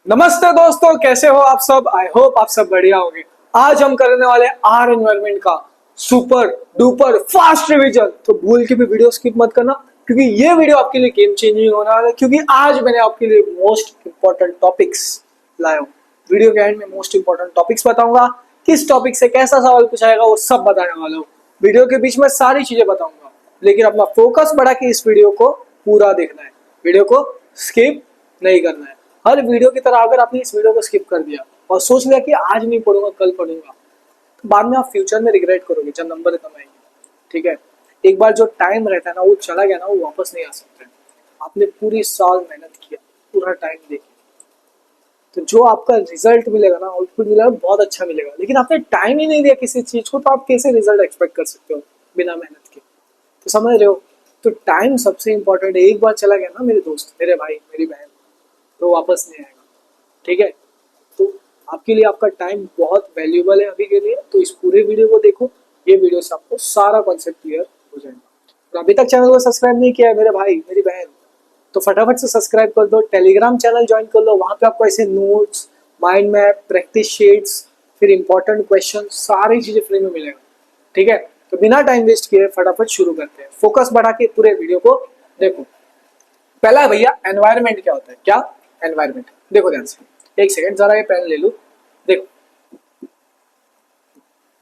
नमस्ते दोस्तों, कैसे हो आप सब। आई होप आप सब बढ़िया होंगे। आज हम करने वाले आर एनवायरमेंट का सुपर डुपर फास्ट रिवीजन। तो भूल के भी वीडियो स्किप मत करना, क्योंकि ये वीडियो आपके लिए गेम चेंजिंग होने वाला है। क्योंकि आज मैंने आपके लिए मोस्ट इंपॉर्टेंट टॉपिक्स लाया हूँ। वीडियो के एंड में मोस्ट इंपॉर्टेंट टॉपिक्स बताऊंगा, किस टॉपिक से कैसा सवाल पूछाएगा वो सब बताने वाला हूँ। वीडियो के बीच में सारी चीजें बताऊंगा, लेकिन अपना फोकस बढ़ा के इस वीडियो को पूरा देखना है। वीडियो को स्किप नहीं करना है। हर वीडियो की तरह अगर आपने इस वीडियो को स्किप कर दिया और सोच लिया कि आज नहीं पढ़ूंगा कल पढ़ूंगा, तो बाद में आप फ्यूचर में रिग्रेट करोगे जब नंबर कम आएंगे। ठीक है, एक बार जो टाइम रहता है ना वो चला गया ना, वो वापस नहीं आ सकता है। आपने पूरी साल मेहनत किया, पूरा टाइम देखिए, तो जो आपका रिजल्ट मिलेगा ना, आउटपुट मिलेगा, बहुत अच्छा मिलेगा। लेकिन आपने टाइम ही नहीं दिया किसी चीज को, तो आप कैसे रिजल्ट एक्सपेक्ट कर सकते हो बिना मेहनत के। तो समझ रहे हो। तो टाइम सबसे इंपॉर्टेंट है। एक बार चला गया ना मेरे दोस्त, मेरे भाई, मेरी बहन, तो वापस नहीं आएगा। ठीक है, तो आपके लिए आपका टाइम बहुत वैल्यूबल है अभी के लिए। तो इस पूरे वीडियो को देखो, ये वीडियो से आपको सारा कॉन्सेप्ट क्लियर हो जाएगा। और अभी तक चैनल को सब्सक्राइब नहीं किया है मेरे भाई मेरी बहन, तो फटाफट से सब्सक्राइब कर दो। टेलीग्राम चैनल ज्वाइन कर लो, वहां पे आपको ऐसे notes, mind map, practice sheets, फिर इंपॉर्टेंट क्वेश्चन, सारी चीजें फ्री में मिलेगा। ठीक है, तो बिना टाइम वेस्ट किए फटाफट शुरू करते हैं। फोकस बढ़ा के पूरे वीडियो को देखो। पहला है भैया, एनवायरमेंट क्या होता है। क्या एनवायरमेंट, देखो ध्यान से। एक सेकंड, जरा ये पेन ले लो। देखो,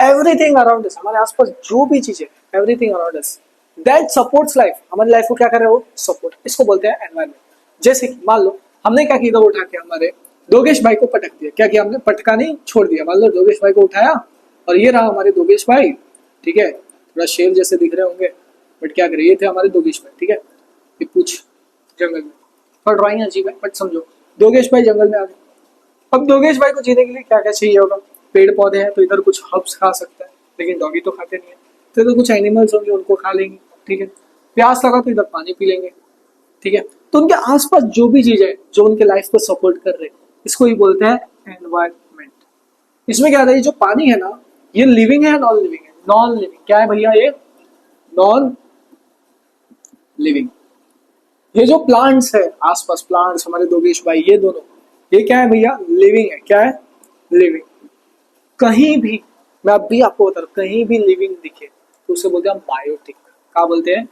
एवरीथिंग अराउंड अस, हमारे आसपास जो भी चीजें, everything around us that supports life, हमारी लाइफ को क्या कर रहे हो, सपोर्ट, इसको बोलते हैं एनवायरमेंट। जैसे कि मान लो हमने क्या किया, उठा के हमारे दोगेश भाई को पटक दिया। क्या किया हमने, पटका नहीं, छोड़ दिया। मान लो दोगेश भाई को उठाया और ये रहा हमारे दोगेश भाई। ठीक है, थोड़ा शेर जैसे दिख रहे होंगे, बट क्या करें, ये थे हमारे दोगेश भाई। ठीक है, ये पूछ जंगल में, और ड्राइंग अजीब है बट समझो, दोगेश भाई जंगल में आ गए। अब दोगेश भाई को जीने के लिए क्या क्या चाहिए होगा, पेड़ पौधे हैं तो इधर कुछ हर्ब्स खा सकता है, लेकिन डॉगी तो खाते नहीं है। तो इधर कुछ एनिमल्स होंगे, उनको खा लेंगे। ठीक है, प्यास लगा तो इधर पानी पी लेंगे। ठीक है, तो उनके आसपास जो भी चीज है जो उनके लाइफ को सपोर्ट कर रहे हैं, इसको ही बोलते हैं एनवायरमेंट। इसमें क्या है, ये जो पानी है ना, ये लिविंग है, नॉन लिविंग है। नॉन लिविंग क्या है भैया, ये नॉन लिविंग। ये जो प्लांट्स है आसपास, प्लांट्स, हमारे दोगेश भाई, ये दोनों, ये क्या है भैया, लिविंग है। क्या है, लिविंग। कहीं भी, मैं अब भी आपको बता रहा हूं, कहीं भी लिविंग दिखे तो उसे बोलते हैं बायोटिक। क्या बोलते हैं,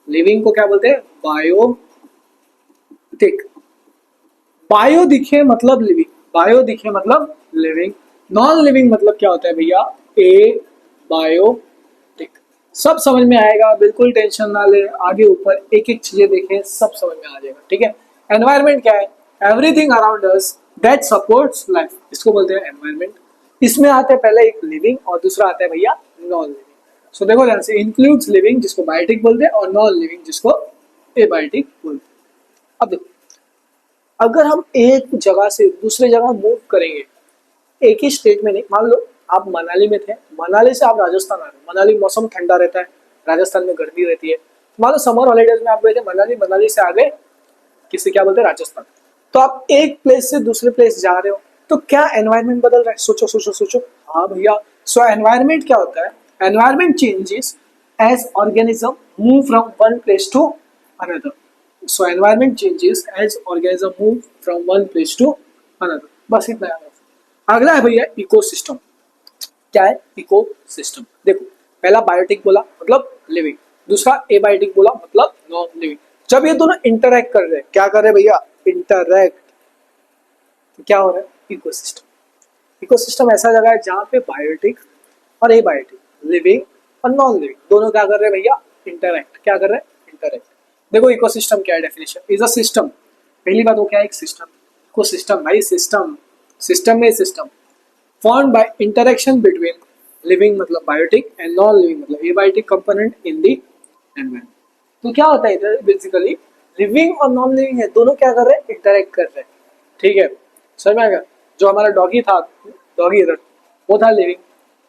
लिविंग को क्या बोलते हैं, बायोटिक। बायो दिखे मतलब लिविंग, बायो दिखे मतलब लिविंग। नॉन लिविंग मतलब क्या होता है भैया, ए बायोटिक। सब समझ में आएगा, बिल्कुल टेंशन ना ले। आगे ऊपर एक एक चीजें देखें, सब समझ में आ जाएगा। ठीक है, एनवायरमेंट क्या है, everything around us that supports life, इसको बोलते हैं एनवायरमेंट। इसमें आते हैं पहले एक लिविंग और दूसरा आता है भैया नॉन लिविंग। सो देखो ध्यान से, इंक्लूड्स लिविंग जिसको बायोटिक बोलते हैं, और नॉन लिविंग जिसको एबायोटिक बोलते हैं। अब देखो, अगर हम एक जगह से दूसरे जगह मूव करेंगे, एक ही स्टेट में नहीं, मान लो आप मनाली में थे, मनाली से आप राजस्थान आ रहे हो। मनाली मौसम ठंडा रहता है, राजस्थान में गर्मी रहती है। मान लो समर हॉलीडेज में आप गए थे मनाली, मनाली से आ गए किसे क्या बोलते हैं, राजस्थान। तो आप एक प्लेस से दूसरे प्लेस जा रहे हो, तो क्या एनवायरमेंट बदल रहा है, सोचो सोचो सोचो। हाँ भैया, सो एनवायरमेंट क्या होता है, environment changes as organism move from one place to another. So environment changes as organism move from one place to another. बस इतना याद रखो। अगला है भैया इकोसिस्टम। क्या है इकोसिस्टम, देखो, पहला बायोटिक बोला मतलब लिविंग, दूसरा एबायोटिक बोला मतलब नॉन लिविंग। जब ये दोनों इंटरैक्ट कर रहे हैं, क्या कर रहे हैं भैया, इंटरैक्ट, तो क्या हो रहा है, इकोसिस्टम। इकोसिस्टम ऐसा जगह है जहाँ पे बायोटिक और एबायोटिक, लिविंग और नॉन लिविंग, दोनों क्या कर रहे हैं भैया, इंटरैक्ट। क्या कर रहे हैं, इंटरैक्ट। देखो इकोसिस्टम क्या है, डेफिनेशन इज अ सिस्टम। पहली बात वो क्या है, एक सिस्टम। इकोसिस्टम भाई सिस्टम, सिस्टम में system formed by interaction between living मतलब biotic and non-living मतलब abiotic component in the environment। तो क्या होता है इधर, बेसिकली लिविंग और नॉन लिविंग है, दोनों क्या कर रहे हैं, इंटरेक्ट कर रहे हैं। ठीक है, समझ में आ गया। जो हमारा डॉगी था, डॉगी इधर, वो था लिविंग।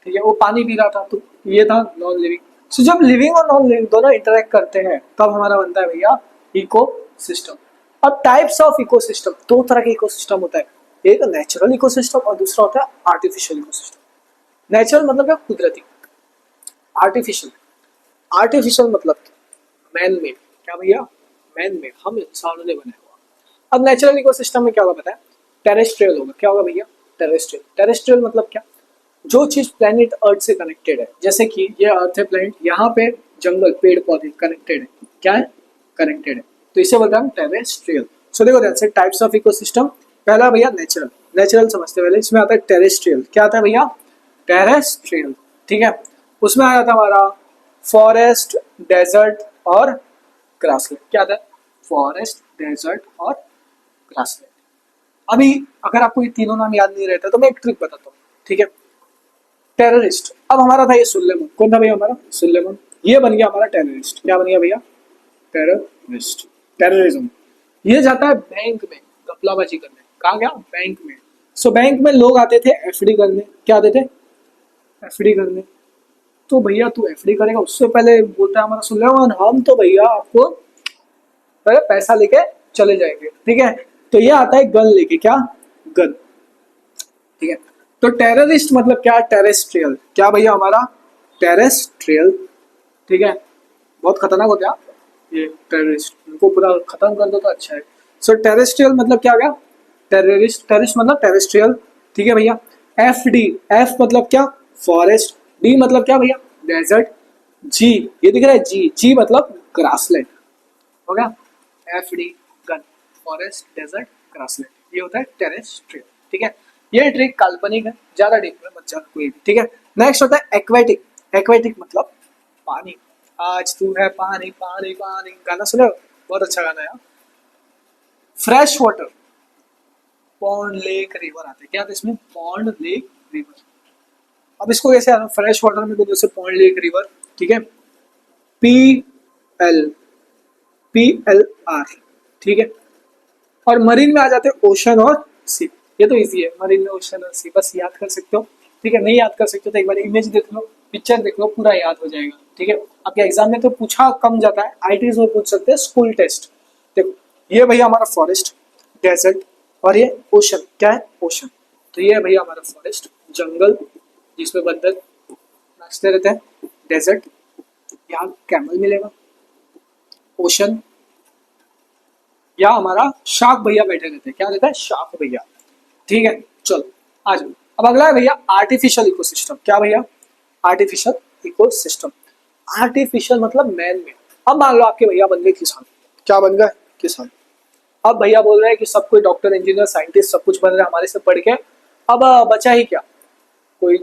ठीक है, वो पानी पी रहा था, तो ये था नॉन लिविंग। सो जब लिविंग और नॉन लिविंग दोनों इंटरेक्ट करते हैं, तब हमारा बनता है भैया इको सिस्टम। अब टाइप्स ऑफ इकोसिस्टम, दो तरह के इकोसिस्टम होता है, एक नेचुरल इकोसिस्टम और दूसरा होता है आर्टिफिशियल इकोसिस्टम। नेचुरल मतलब क्या, कुदरती। आर्टिफिशियल, आर्टिफिशियल मतलब मैन मेड। क्या भैया, मैन मेड, हम इंसानों ने बनाया हुआ। अब नेचुरल इकोसिस्टम में क्या होगा पता है, टेरेस्ट्रियल होगा। क्या होगा भैया? टेरेस्ट्रियल। टेरेस्ट्रियल मतलब क्या? जो चीज प्लेनेट अर्थ से कनेक्टेड है, जैसे कि ये अर्थ है प्लेनेट, यहाँ पे जंगल पेड़ पौधे कनेक्टेड है, क्या है? कनेक्टेड है, तो इसे बोलते हैं टेरेस्ट्रियल। सो देखो that's it, types of ecosystem. पहला भैया नेचुरल, नेचुरल समझते पहले, इसमें आता है टेरेस्ट्रियल। क्या आता है भैया? टेरेस्ट्रियल, ठीक है। उसमें आ जाता है हमारा फॉरेस्ट, डेजर्ट और ग्रासलैंड। क्या आता है? फॉरेस्ट, डेजर्ट और ग्रासलैंड। अभी अगर आपको ये तीनों नाम याद नहीं रहता तो मैं एक ट्रिक बताता हूँ, ठीक है। टेररिस्ट, अब हमारा था ये सुलेमान, कौन था भैया हमारा? सुलेमान। ये बन गया हमारा टेररिस्ट। क्या बन गया भैया? Terrorist, terrorism. ये जाता है बैंक में घपलाबाजी करने। कहाँ गया? बैंक में। सो बैंक में लोग आते थे एफडी करने। क्या आते थे? एफडी करने। तो भैया तू एफडी करेगा, उससे पहले बोलता है हमारा सुलेमान, हम तो भैया आपको पहले पैसा लेके चले जाएंगे, ठीक है। तो ये आता है गन लेके। क्या? गन, ठीक है। तो टेररिस्ट मतलब क्या? टेरेस्ट्रियल। क्या भैया हमारा? टेरेस्ट्रियल, ठीक है। बहुत खतरनाक होता है ये टेररिस्ट, इनको पूरा खत्म कर दो तो अच्छा है। सो टेरेस्ट्रियल मतलब क्या आ गया? टेररिस्ट, टेररिस्ट मतलब टेरेस्ट्रियल, ठीक है भैया। एफ डी, एफ मतलब क्या? फॉरेस्ट। डी मतलब क्या भैया? डेजर्ट। जी, ये दिख रहा है जी, जी मतलब ग्रासलैंड, हो गया। एफ डी, गन, फॉरेस्ट, डेजर्ट, ग्रासलैंड, ये होता है टेरेस्ट्रियल, ठीक है। ये ट्रिक काल्पनिक है, ज्यादा डीप में मत जाना कोई भी, ठीक है। नेक्स्ट होता है एक्वेटिक। एक्वेटिक मतलब पानी। आज तू है पानी पानी पानी, गाना सुनो, बहुत अच्छा गाना है यार। Fresh water, pond, lake, river आते हैं। क्या आते हैं इसमें? Pond, lake, river. अब इसको कैसे आना? फ्रेश वाटर में बोलते हैं पॉन्ड, लेक, रिवर, ठीक है। P L, P L R, ठीक है। और मरीन में आ जाते हैं ओशन और सी। ये तो इजी है, मरीन में ओशन और सी, बस याद कर सकते हो, ठीक है। नहीं याद कर सकते हो तो एक बार इमेज देख लो, पिक्चर देख लो, पूरा याद हो जाएगा, ठीक है। आपके एग्जाम में तो पूछा कम जाता है, आईटीज में पूछ सकते हैं, स्कूल टेस्ट। देखो ये भैया हमारा फॉरेस्ट, डेजर्ट और ये ओशन। क्या है? ओशन। तो ये है भैया हमारा फॉरेस्ट, जंगल जिसमें बंदर नाचते रहते हैं। डेजर्ट, यहाँ कैमल मिलेगा। ओशन, या हमारा शार्क भैया बैठे रहते हैं। क्या रहता है? शार्क भैया, ठीक है। चलो आ जाओ, अब अगला है भैया आर्टिफिशियल इकोसिस्टम। क्या भैया? Artificial ecosystem. आर्टिफिशियल मतलब मैन मेड। अब मान लो आपके भैया बन गए किसान। क्या बन गए? किसान। अब भैया बोल रहे हैं कि सब कोई डॉक्टर, इंजीनियर, साइंटिस्ट सब कुछ बन रहा है हमारे से पढ़ के, अब बचा ही क्या? कोई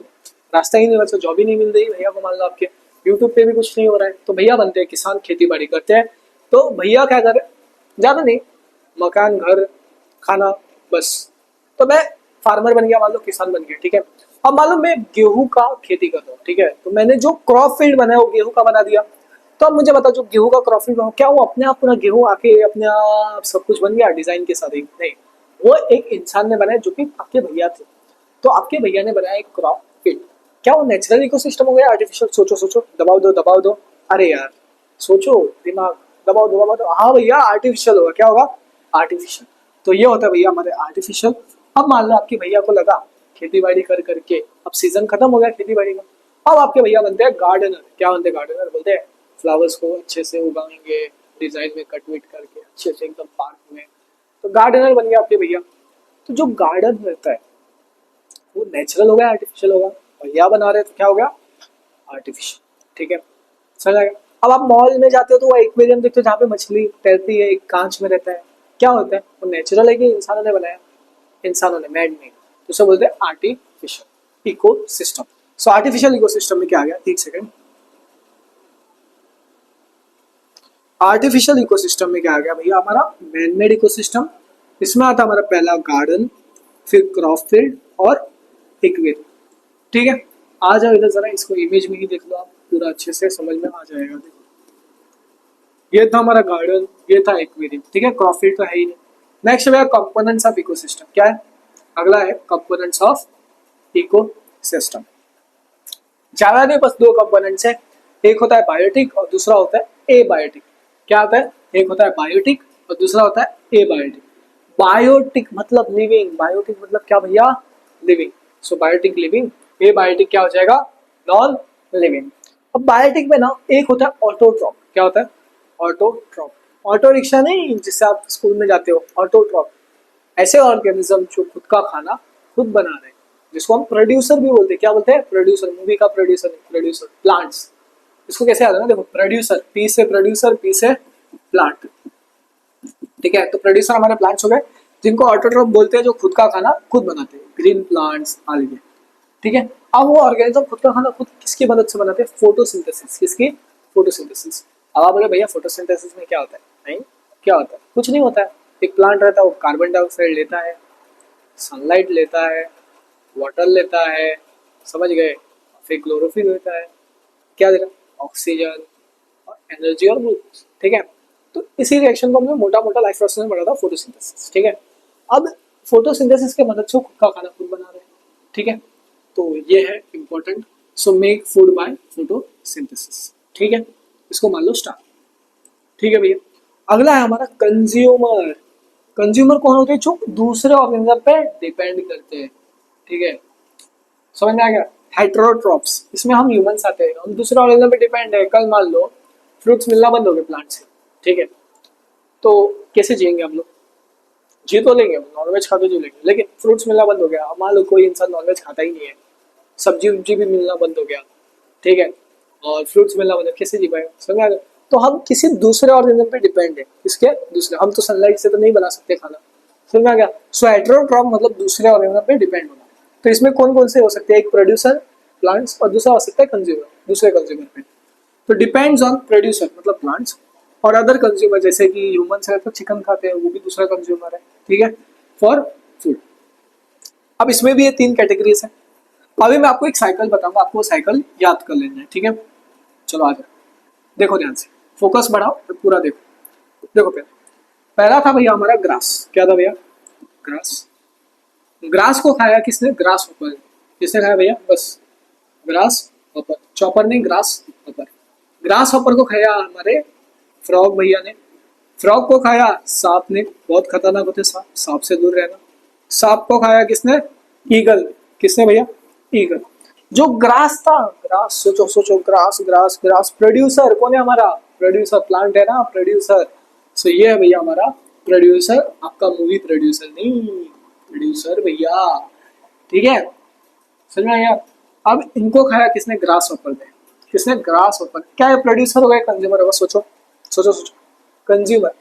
रास्ता ही नहीं बचा, जॉब ही नहीं मिल रही भैया को। मान लो आपके यूट्यूब पे भी कुछ नहीं हो रहा है, तो भैया बनते हैं किसान, खेती बाड़ी करते हैं। तो भैया क्या कर रहे हैं? ज्यादा नहीं, मकान, घर, खाना, बस। तो मैं फार्मर बन गया, मान लो किसान बन गया, ठीक है। अब मान लो मैं गेहूं का खेती कर रहा हूँ, ठीक है। तो मैंने जो क्रॉप फील्ड बनाया वो गेहूं का बना दिया। तो अब मुझे बताओ, जो गेहूं का क्रॉप फील्ड, क्या वो अपने आप पूरा गेहूं आके अपने आप सब कुछ बन गया डिजाइन के साथ? नहीं, वो एक इंसान ने बनाया जो कि आपके भैया थे। तो आपके भैया ने बनाया एक क्रॉप फील्ड। क्या वो नेचुरल इकोसिस्टम हो गया? आर्टिफिशियल? सोचो सोचो, दबाव दो दबाव दो, अरे यार सोचो, दिमाग दबाओ दबाओ दो। हाँ भैया आर्टिफिशियल होगा। क्या होगा? आर्टिफिशियल। तो ये होता है भैया हमारे आर्टिफिशियल। अब मान लो आपके भैया को लगा खेती बाड़ी कर करके अब सीजन खत्म हो गया खेती बाड़ी का, अब आपके भैया बनते हैं गार्डनर। क्या बनते हैं? गार्डनर। बोलते हैं फ्लावर्स को अच्छे से उगाएंगे, डिजाइन में कट विट करके अच्छे से एकदम पार्क में, तो गार्डनर बन गया आपके भैया। तो जो गार्डन रहता है वो नेचुरल हो गया, आर्टिफिशियल होगा। भैया बना रहे तो क्या हो गया? आर्टिफिशियल, ठीक है। समझ आएगा? अब आप मॉल में जाते हो तो वो एक्वेरियम देखते हो जहाँ पे मछली तैरती है, एक कांच में रहता है। क्या होता है? वो नेचुरल है कि इंसानों ने बनाया? इंसानों ने, मैड मेड। तो उसे बोलते हैं आर्टिफिशियल इको सिस्टम। सो आर्टिफिशियल इको सिस्टम में क्या आ गया? एक सेकेंड। आर्टिफिशियल इकोसिस्टम में क्या आ गया भैया? हमारा मैनमेड इकोसिस्टम। इसमें आता हमारा पहला गार्डन, फिर क्रॉप फील्ड और एक्वेरियम, ठीक है। आ जाओ इधर जरा, इसको इमेज में ही देख लो आप, पूरा अच्छे से समझ में आ जाएगा। देखो ये था हमारा गार्डन, ये था एक्वेरियम, ठीक है। क्रॉप फील्ड तो है ही नहीं। नेक्स्ट भैया कंपोनेंट्स ऑफ इकोसिस्टम। क्या है? अगला है कंपोनेंट्स ऑफ इकोसिस्टम। ज्यादा नहीं, बस दो कंपोनेंट्स है, एक होता है बायोटिक और दूसरा होता है एबायोटिक। क्या होता है? एक होता है बायोटिक और दूसरा होता है एबायोटिक। बायोटिक मतलब लिविंग, बायोटिक मतलब क्या भैया? Living. So biotic living, abiotic क्या हो जाएगा? Non living. अब बायोटिक में ना एक होता है ऑटोट्रॉप। क्या होता है? ऑटोट्रॉप। ऑटो रिक्शा नहीं जिससे आप स्कूल में जाते हो, ऑटोट्रॉप। ऐसे ऑर्गेनिज्म जो खुद का खाना खुद बना रहे हैं, जिसको हम प्रोड्यूसर भी बोलते हैं। क्या बोलते हैं? प्रोड्यूसर। मूवी का प्रोड्यूसर नहीं, प्रोड्यूसर। प्लांट्स, इसको कैसे आता है ना, देखो प्रोड्यूसर, पी से प्रोड्यूसर, पी से प्लांट। ठीक है, तो प्रोड्यूसर हमारे प्लांट्स हो गए, जिनको ऑटोट्रॉफ बोलते हैं, जो खुद का खाना खुद बनाते हैं, ग्रीन प्लांट्स, आलगे। ठीक है, अब वो ऑर्गेनिज्म खुद का खाना खुद किसकी मदद से बनाते हैं? फोटोसिंथेसिस। किसकी? फोटोसिंथेसिस। अब आप बोले भैया फोटोसिंथेसिस में क्या होता है? नहीं, क्या होता है? कुछ नहीं होता है। एक प्लांट रहता है, वो कार्बन डाइऑक्साइड लेता है, सनलाइट लेता है, वाटर लेता है, समझ गए, फिर क्लोरोफिल लेता है, क्या देगा? ऑक्सीजन और एनर्जी और ग्लूकोज। ठीक है, तो इसी रिएक्शन को हमने मोटा मोटा लाइफ प्रोसेस में पढ़ा था, फोटोसिंथेसिस। ठीक है, अब फोटोसिंथेसिस के मदद से खुद का खाना खुद बना रहे हैं। ठीक है, तो ये है important. So make food by photosynthesis. ठीक है, इसको मान लो स्टार। ठीक है भैया, अगला है हमारा कंज्यूमर। कंज्यूमर कौन होते हैं? जो दूसरे ऑर्गेनिज्म पे डिपेंड करते हैं। ठीक है, समझ में आ गया? हेटेरोट्रॉप्स, इसमें हम ह्यूमंस आते हैं, हम दूसरे ऑर्गेनिज्म पे डिपेंड है। कल मान लो फ्रूट्स मिलना बंद हो गए प्लांट से, ठीक है, तो कैसे जिएंगे हम लोग? जी तो लेंगे, नॉनवेज खाते जी लेंगे, लेकिन फ्रूट्स मिलना बंद हो गया। मान लो कोई इंसान नॉनवेज खाता ही नहीं है, सब्जी उब्जी भी मिलना बंद हो गया, ठीक है, और फ्रूट्स मिलना बंद, कैसे जी पाएगा? समझ आ गया? तो हम किसी दूसरे ऑर्गेनिज्म पे डिपेंड है। इसके दूसरे, हम तो सनलाइट से तो नहीं बना सकते खाना। समझ में आ गया? सो हेटेरोट्रॉप मतलब दूसरे ऑर्गेनिज्म पे डिपेंड होना। तो इसमें कौन कौन से हो सकते हैं? एक प्रोड्यूसर प्लांट्स, और दूसरा हो सकता है कंज्यूमर, दूसरे कंज्यूमर पे। तो डिपेंड्स ऑन प्रोड्यूसर मतलब प्लांट्स, और अदर कंज्यूमर जैसे कि ह्यूमंस है तो चिकन खाते हैं, वो भी दूसरा कंज्यूमर है। ठीक है, फॉर फूड। अब इसमें भी ये तीन कैटेगरीज है। अभी मैं आपको एक साइकिल बताऊंगा, आपको साइकिल याद कर लेना है। ठीक है, चलो आ जाओ, देखो ध्यान से, फोकस बढ़ाओ और पूरा देखो। देखो पहले पहला था भैया हमारा ग्रास। क्या था भैया? ग्रास। ग्रास को खाया किसने? Grass hopper. किसने खाया भैया? बस ग्रास होपर, चॉपर नहीं, ग्रास होपर। ग्रास होपर को खाया हमारे फ्रॉग भैया ने। फ्रॉग को खाया सांप ने, बहुत खतरनाक होते सांप, सांप से दूर रहना। सांप को खाया किसने? ईगल। किसने भैया? ईगल। जो ग्रास था, ग्रास, सोचो सोचो, ग्रास ग्रास ग्रास, प्रोड्यूसर कौन है हमारा? प्रोड्यूसर, प्लांट है ना, प्रोड्यूसर। सो ये है भैया हमारा प्रोड्यूसर, आपका मूवी प्रोड्यूसर नहीं, प्रोड्यूसर भैया। ठीक है, समझ में आया? अब इनको खाया किसने? ग्रास होपर ने। किसने? Grass hopper. क्या है? प्रोड्यूसर होगा, कंज्यूमर होगा? सोचो सोचो सोचो, कंज्यूमर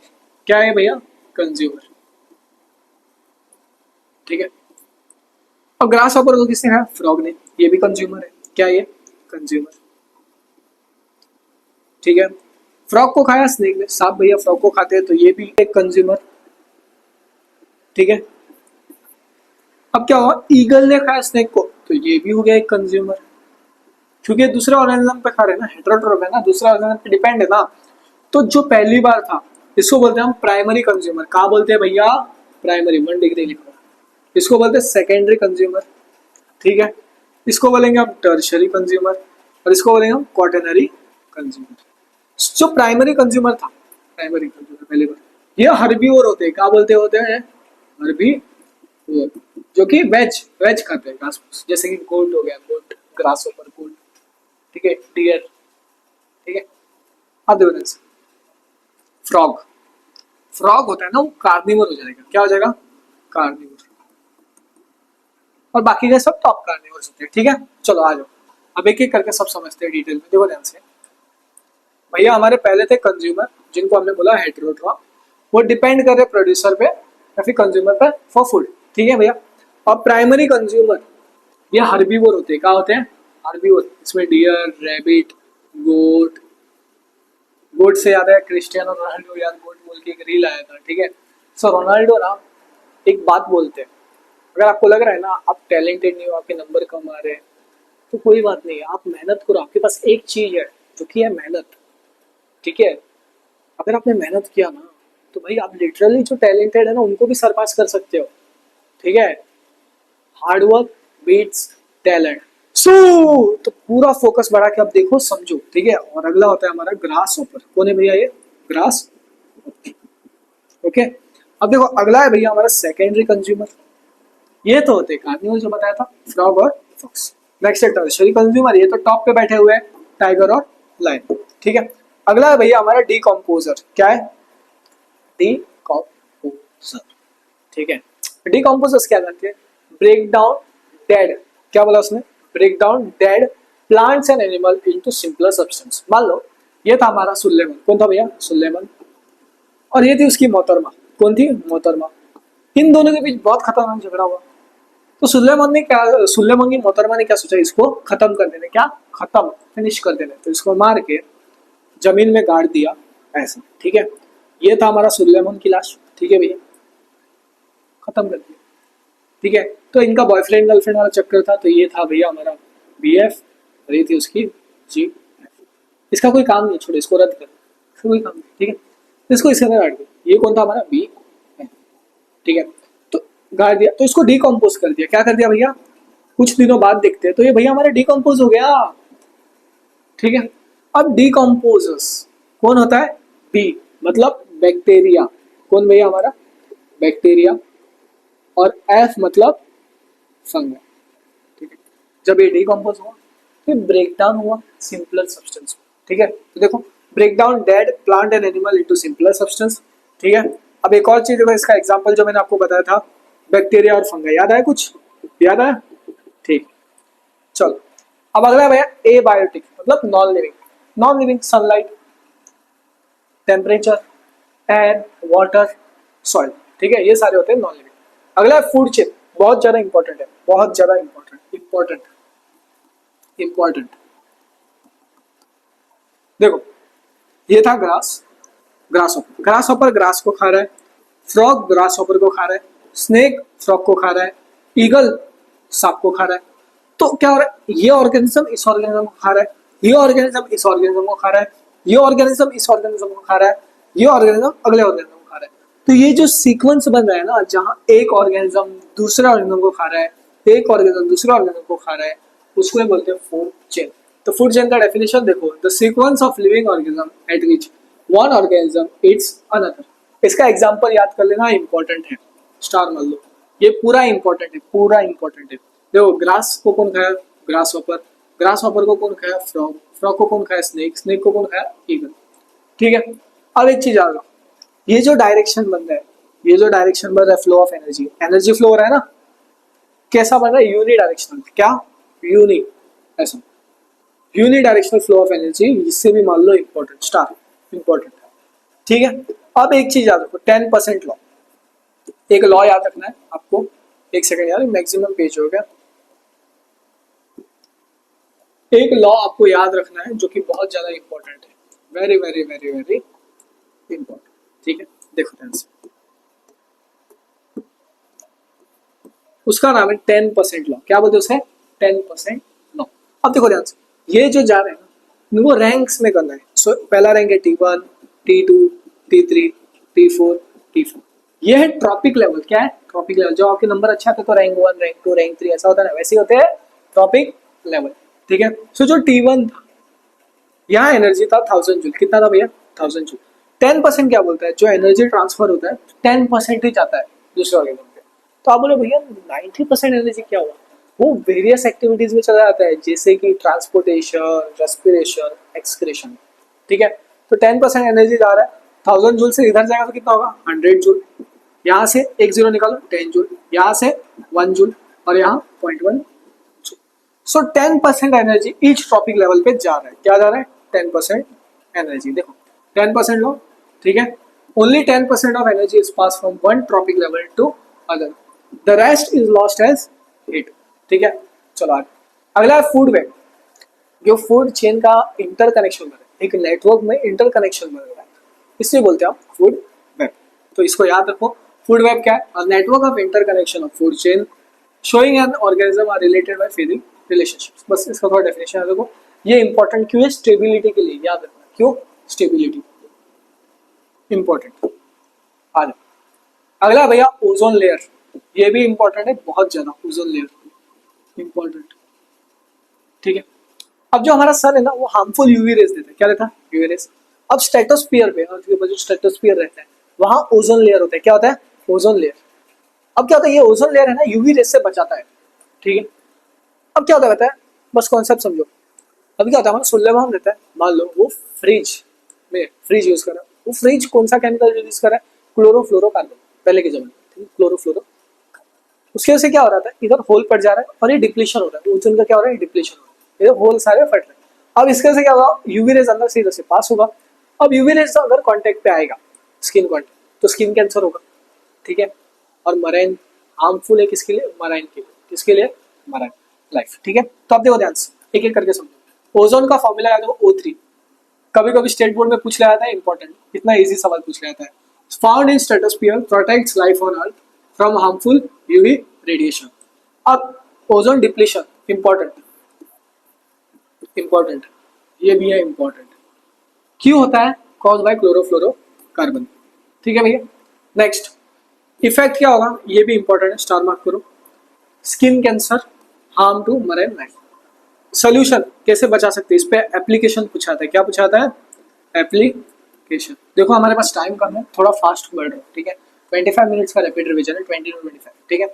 क्या है भैया? कंज्यूमर। ठीक है, और ग्रास होपर को किसने खाया? फ्रॉग ने, ये भी कंज्यूमर है। क्या ये? कंज्यूमर। ठीक है, फ्रॉग को खाया स्नेक ने, सांप भैया फ्रॉग को खाते हैं, तो ये भी एक कंज्यूमर। ठीक है, अब क्या हुआ? ईगल ने खाया स्नेक को, तो ये भी हो गया एक कंज्यूमर, क्योंकि दूसरे ऑर्गेनिज्म पे खा रहे हैं ना, हेटेरोट्रॉप है ना, दूसरा ऑर्गेनिज्म पे डिपेंड है ना। तो जो पहली बार था, इसको बोलते हैं हम प्राइमरी कंज्यूमर। कहा बोलते हैं भैया? प्राइमरी, 1 डिग्री लिखो। इसको बोलते हैं सेकेंडरी कंज्यूमर। ठीक है, इसको बोलेंगे हम टर्शरी कंज्यूमर, और इसको बोलेंगे हम क्वाटरनरी कंज्यूमर। जो प्राइमरी कंज्यूमर था, प्राइमरी कंज्यूमर पहली बार, ये हर्बीवोर होते हैं। क्या बोलते होते हैं? हर्बीवोर, जो कि वेज वेज खाते हैं, घास फूस, जैसे कि गोट हो गया, गोट, ग्रास ऊपर गोट। ठीक है, डियर। ठीक है, अब देखो नेक्स्ट, फ्रॉग। फ्रॉग होता है ना, वो कार्निवोर हो जाएगा। क्या हो जाएगा? कार्निवोर। और बाकी के सब टॉप कार्निवोर होते हैं। ठीक है, चलो आ जाओ, अब एक एक करके सब समझते हैं डिटेल में। देखो ध्यान से भैया, हमारे पहले थे कंज्यूमर, जिनको हमने बोला हेटेरोट्रॉप, वो डिपेंड कर रहे प्रोड्यूसर पे या फिर कंज्यूमर पे फॉर फूड। ठीक है भैया, और प्राइमरी कंज्यूमर ये हर्बीवोर होते हैं। क्या होते हैं? हर्बीवोर। इसमें डियर, रैबिट, गोट। गोट से याद है क्रिस्टियानो रोनाल्डो, यार गोट बोल के एक रील आया था। ठीक है, सो रोनाल्डो ना एक बात बोलते हैं, अगर आपको लग रहा है ना आप टैलेंटेड नहीं हो, आपके नंबर कम आ रहे हैं, तो कोई बात नहीं, आप मेहनत करो। आपके पास एक चीज है जो कि है मेहनत। ठीक है, अगर आपने मेहनत किया ना, तो भाई आप लिटरली जो टैलेंटेड है ना उनको भी सरपास कर सकते हो। ठीक है, हार्ड वर्क बीट्स टैलेंट। सो तो पूरा फोकस बढ़ा के अब देखो समझो। ठीक है, और अगला होता है हमारा ग्रास होपर। कौन है भैया ये? ग्रास। ओके, अब देखो अगला है भैया हमारा सेकेंडरी कंज्यूमर। ये तो होते कार्निवल जो बताया था, फ्रॉग और फॉक्स। नेक्स्ट है टर्शरी कंज्यूमर, ये तो टॉप पे बैठे हुए हैं, टाइगर और लायन। ठीक है, अगला है भैया हमारा डीकम्पोजर। क्या है? डीकम्पोजर। ठीक है, डिकम्पोजर्स क्या करते हैं? ब्रेक डाउन डेड, क्या बोला उसने? Break down dead plants and animal into simpler substance. मान लो ये था हमारा सुलेमान, कौन था भैया? सुलेमान। और ये थी उसकी मोहतरमा, कौन थी? मोहतरमा। इन दोनों के बीच बहुत खतरनाक झगड़ा हुआ। तो सुलेमान की मोहतरमा ने क्या सोचा? इसको खत्म कर देने, क्या खत्म, फिनिश कर देने। तो इसको मार के जमीन में गाड़ दिया ऐसा, ठीक है। ये था हमारा सुलेमान की लाश, ठीक है भैया, खत्म कर दिया, ठीक है। तो इनका बॉयफ्रेंड गर्लफ्रेंड वाला चक्कर था, तो ये था भैया हमारा BF और ये थी उसकी GF। इसका कोई काम नहीं, छोड़ो इसको रद्द कर, इसका कोई काम नहीं, ठीक है। इसको इसके अंदर गाड़ दिया। ये कौन था? हमारा BF, ठीक है। तो गाड़ दिया, तो इसको डिकम्पोज कर दिया। क्या कर दिया भैया? कुछ दिनों बाद देखते हैं तो ये भैया हमारा डिकम्पोज हो गया, ठीक है। अब डिकम्पोजर्स कौन होता है? बी, मतलब बैक्टीरिया। कौन भैया? हमारा बैक्टीरिया। और F मतलब फंगस, ठीक है। जब ये डिकम्पोज हुआ फिर ब्रेक डाउन हुआ सिंपलर सब्सटेंस, ठीक है। तो देखो, break down dead plant and animal into simpler substance, ठीक है। अब एक और चीज देखो, इसका एग्जांपल जो मैंने आपको बताया था बैक्टीरिया और फंगस, याद आया? कुछ याद आया? ठीक, चलो। अब अगला भैया एबायोटिक, मतलब non living. Non living sunlight, temperature, air, water, soil, ठीक है। ये सारे होते हैं नॉन लिविंग। अगला है फूड चेन, बहुत ज्यादा इंपॉर्टेंट है, बहुत ज्यादा इंपॉर्टेंट। देखो, ये था ग्रास, ग्रास हॉपर ग्रास को खा रहा है, फ्रॉग ग्रास हॉपर को खा रहा है, स्नेक फ्रॉग को खा रहा है, ईगल सांप को खा रहा है। तो क्या हो रहा है? ये ऑर्गेनिज्म इस ऑर्गेनिज्म को खा रहा है, ये ऑर्गेनिज्म इस ऑर्गेनिज्म को खा रहा है, ये ऑर्गेनिज्म इस ऑर्गेनिज्म को खा रहा है, ये ऑर्गेनिज्म अगले ऑर्गेनिज्म को खा रहा है। तो ये जो सीक्वेंस बन रहा है ना, जहाँ एक ऑर्गेनिज्म दूसरे ऑर्गेनिज्म को खा रहा है, एक ऑर्गेनिज्म दूसरे ऑर्गेनिज्म को खा रहा है, उसको बोलते हैं फूड चेन। तो फूड चेन का डेफिनेशन देखो, the sequence of living organism eight which one organism Yeats another. इसका एग्जांपल याद कर लेना, इंपॉर्टेंट है, स्टार मान लो। ये पूरा इंपॉर्टेंट है, पूरा इंपॉर्टेंट है। देखो, ग्रास को कौन खाया? ग्रास हॉपर को कौन खाया? फ्रॉग को कौन खाया? स्नेक को कौन खाया? ईगल, ठीक है। अब एक चीज आ रहा, ये जो डायरेक्शन बन रहा है, ये जो डायरेक्शन बन रहा है फ्लो ऑफ एनर्जी फ्लो हो रहा है ना, कैसा बन रहा है? यूनि डायरेक्शनल, क्या? यूनि, ऐसा uni directional flow of energy, इससे भी मान लो इंपॉर्टेंट, स्टार इंपॉर्टेंट है, ठीक है। अब एक चीज याद रखो, 10% लॉ, एक लॉ याद रखना है आपको। एक सेकंड यार, मैक्सिमम पेज हो गया। एक लॉ आपको याद रखना है जो कि बहुत ज्यादा इंपॉर्टेंट है, very very very very important, ठीक है। देखो ध्यान से, उसका नाम है 10% लॉ। क्या बोलते हैं उसे? 10% लॉ। अब देखो ध्यान से, ये जो जा रहे हैं ना, वो रैंक्स में करना है। सो पहला रैंक है T1, T2, T3, T4, T4। ये है ट्रॉपिक लेवल। क्या है? Trophic level. जो आपके नंबर अच्छा थे तो रैंक 1, रैंक 2, रैंक 3 ऐसा होता है ना, वैसे होते हैं ट्रॉपिक लेवल, ठीक है। सो जो T1 था, यहाँ एनर्जी था 1000 जूल। कितना था भैया? 1000 जूल। 10% क्या बोलता है? जो एनर्जी ट्रांसफर होता है 10% ही जाता है दूसरे ऑर्गेनिज्म पे। तो आप बोले भैया 90% एनर्जी क्या हुआ? वो वेरियस एक्टिविटीज में चला जाता है, जैसे कि ट्रांसपोर्टेशन, रेस्पिरेशन, एक्सक्रेशन, ठीक है। तो 10% एनर्जी जा रहा है, 1000 जूल से इधर जाएगा तो कितना होगा? 100 जूल। यहाँ से एक जीरो निकालो, 10 जूल, यहाँ से 1 जूल, और यहाँ 0.1 जूल। सो 10% एनर्जी ईच ट्रॉपिक लेवल पे जा रहा है। क्या जा रहा है? 10% एनर्जी। देखो 10% लो, ठीक है। Only 10% of energy is pass from one trophic level to other, the rest is lost as heat, ठीक है। चलो आगे, अगला है फूड वेब। जो फूड चेन का इंटरकनेक्शन बन रहा है, एक नेटवर्क में इंटरकनेक्शन बन रहा है, इससे बोलते हैं आप फूड वेब। तो इसको याद रखो, फूड वेब क्या है? Network of interconnection of food chain showing an organism are related by feeding relationships. बस इसका थोड़ा डेफिनेशन याद रखो। ये इंपॉर्टेंट क्यों है? स्टेबिलिटी के लिए याद रखना। क्यों? Stability important. आ जाओ, अगला भैया ओजोन लेयर। ये भी इंपॉर्टेंट है बहुत ज्यादा, ओजोन लेयर इंपॉर्टेंट, ठीक है। अब जो हमारा सन है ना, वो हार्मफुल यूवी रेज देता है। क्या देता है? UV rays. अब स्ट्रेटोस्फीयर पे, अर्थ के ऊपर जो स्ट्रेटोस्फीयर रहता है, वहां ओजोन लेयर होता है। क्या होता है? Ozone layer. अब क्या होता है? ये ओजोन लेयर है ना, यूवी रेज से बचाता है, ठीक है। अब क्या होता है? बस कॉन्सेप्ट समझो। अभी क्या होता है? हमारा सुलेमान रहता है, मान लो वो फ्रिज में फ्रिज यूज कर रहा है। वो फ्रिज कौन सा केमिकल यूज कर रहा है? क्लोरोफ्लोरोकार्बन, पहले के जमाने में क्लोरोफ्लोरो। उसकी वजह से क्या हो रहा था, इधर होल पड़ जा रहा है और ये डिप्लीशन हो रहा है, ओजोन का क्या हो रहा है, डिप्लीशन हो रहा है, इधर होल सारे फट रहे हैं। अब इसके वजह से क्या होगा, यूवी रेज अंदर से इधर से पास होगा। अब यूवी रेज अगर कांटेक्ट पे आएगा स्किन कांटेक्ट, तो स्किन कैंसर होगा, ठीक है। और मराइन हार्मफुल है किसके लिए, मराइन के लिए, किसके लिए, मराइन लाइफ, ठीक है। तो आप देखो ध्यान से एक एक करके समझो। ओजोन का फॉर्मूला याद हो O3, कभी कभी स्टेट बोर्ड में पूछ लिया जाता है, इंपॉर्टेंट, इतना इजी सवाल पूछ लिया जाता है। Found in stratosphere, protects life on earth from harmful UV radiation. अब ओजोन डिप्लीशन इंपॉर्टेंट, इंपॉर्टेंट, ये भी है इंपॉर्टेंट, क्यों होता है, कॉज बाय क्लोरोफ्लोरोकार्बन, ठीक है भैया। नेक्स्ट इफेक्ट क्या होगा, ये भी इंपॉर्टेंट है, स्टार मार्क करो। Skin cancer, harm to marine life. Solution कैसे बचा सकते हैं, इस पे एप्लीकेशन पूछा था, क्या पूछा था, एप्लीकेशन। देखो हमारे पास टाइम कम है, थोड़ा फास्ट बढ़ रहा है, ठीक है। 25 मिनट्स का रैपिड रिवीजन है, 20 to 25, ठीक है।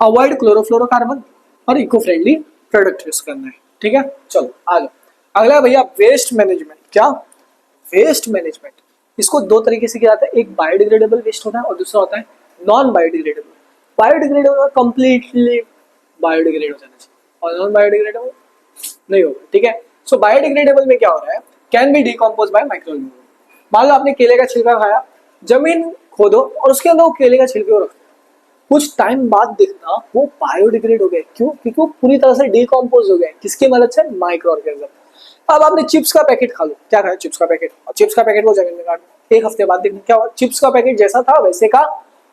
अवॉइड क्लोरोफ्लोरोकार्बन और इको फ्रेंडली प्रोडक्ट यूज करना है, ठीक है। चलो आगे, अगला भैया वेस्ट मैनेजमेंट। क्या, वेस्ट मैनेजमेंट, इसको दो तरीके से किया जाता है, एक बायोडिग्रेडेबल वेस्ट होता है और दूसरा होता है non biodegradable. Biodegradable completely biodegrade हो जाना चाहिए और नॉन बायोडिग्रेडेबल नहीं होगा, ठीक है। सो बायोडिग्रेडेबल में क्या हो रहा है, can be decompose by microorganism. मान लो आपने केले का छिलका खाया, जमीन खोदो और उसके अंदर वो केले का छिलके रखो, कुछ टाइम बाद देखना वो बायोडिग्रेड हो गए, क्यों, क्योंकि वो पूरी तरह से डिकम्पोज हो गए, किसकी मदद से, माइक्रो ऑर्गेनिज्म। अब आपने चिप्स का पैकेट खा लो, क्या खाया, चिप्स का पैकेट, और चिप्स का पैकेट वो जमीन में गाड़ दो, एक हफ्ते बाद देखना क्या हुआ, चिप्स का पैकेट जैसा था वैसे का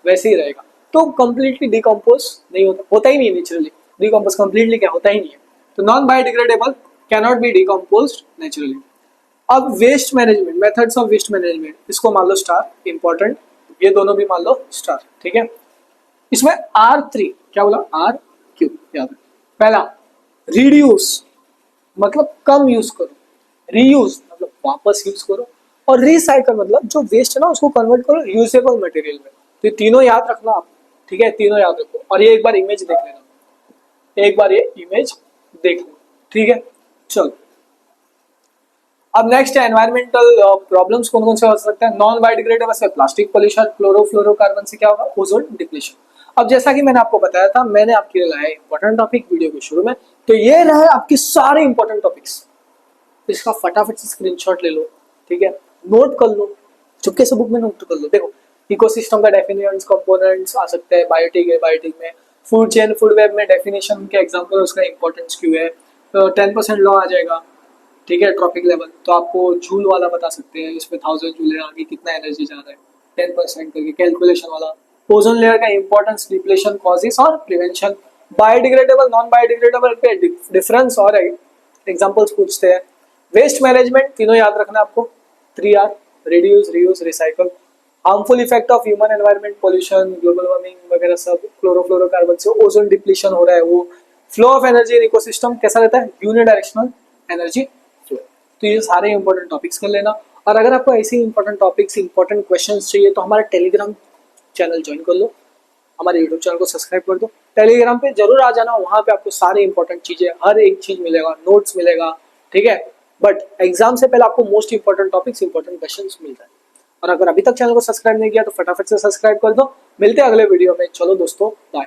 वैसे ही रहेगा। तो कंप्लीटली डिकम्पोज नहीं होता, होता ही नहीं नेचुरली, डिकम्पोज कंप्लीटली क्या होता ही नहीं है। तो non biodegradable cannot be decomposed naturally. अब waste management, methods of waste management, इसको मान लो स्टार, इंपॉर्टेंट, ये दोनों भी मान लो स्टार, ठीक है। इसमें R3, क्या बोला, R3 याद है। पहला रिड्यूस, मतलब कम यूज करो, रीयूज मतलब वापस यूज करो, और रिसाइकल मतलब जो वेस्ट है ना उसको कन्वर्ट करो यूजेबल मटेरियल में। तो ये तीनों याद रखना आप, ठीक है, तीनों याद रखो। और ये एक बार इमेज देख लेना, एक बार ये इमेज देख लो, ठीक है। चलो अब नेक्स्ट है एनवायरमेंटल प्रॉब्लम्स कौन कौन से हो सकते हैं। नॉन बायोडिग्रेडेबल से प्लास्टिक पॉल्यूशन, क्लोरोफ्लोरोकार्बन से क्या होगा, ओजोन डिप्लीशन। अब जैसा कि मैंने आपको बताया था, मैंने आपके लिए लाया इंपॉर्टेंट टॉपिक वीडियो के शुरू में, तो ये रहे आपके सारे इंपॉर्टेंट टॉपिक्स, इसका फटाफट से स्क्रीनशॉट ले लो, ठीक है, नोट कर लो, चुपके से बुक में नोट कर लो। देखो इकोसिस्टम का डेफिनेशंस, कंपोनेंट्स आ सकते हैं, बायोटिक है, बायोटिक में फूड चेन, फूड वेब में डेफिनेशन के एग्जांपल, उसका इंपॉर्टेंस क्यों है, 10% लॉ आ जाएगा, ठीक है। ट्रॉपिक लेवल तो आपको जूल वाला बता सकते हैं, इसमें 1000 जूल है, आगे कितना एनर्जी जा रहा है, 10% करके कैलकुलेशन वाला। ओजोन लेयर का इंपॉर्टेंस, डिप्लेशन, कॉजेस और प्रिवेंशन। बायोडिग्रेडेबल, नॉन बायोडिग्रेडेबल पे डिफरेंस और एग्जांपल्स पूछते हैं। वेस्ट मैनेजमेंट, तीनों याद रखना आपको, 3R, reduce, reuse, recycle. Harmful effect of human environment, pollution, global warming वगैरह सब, क्लोरोफ्लोरोकार्बन से ओजोन डिप्लीशन हो रहा है वो। Flow of energy in ecosystem कैसा रहता है, यूनिडायरेक्शनल एनर्जी फ्लो। तो ये सारे इंपॉर्टेंट टॉपिक्स कर लेना। और अगर आपको ऐसे इंपॉर्टेंट टॉपिक्स, इंपॉर्टेंट क्वेश्चंस चाहिए तो हमारा टेलीग्राम चैनल ज्वाइन कर लो, हमारे यूट्यूब चैनल को सब्सक्राइब कर दो, टेलीग्राम पे जरूर आ जाना, वहां पे आपको सारे इंपॉर्टेंट चीजें, हर एक चीज मिलेगा, नोट्स मिलेगा, ठीक है। बट एग्जाम से पहले आपको most important topics, important questions मिलता है। और अगर अभी तक चैनल को सब्सक्राइब नहीं किया तो फटाफट से सब्सक्राइब कर दो। मिलते हैं अगले वीडियो में, चलो दोस्तों बाय।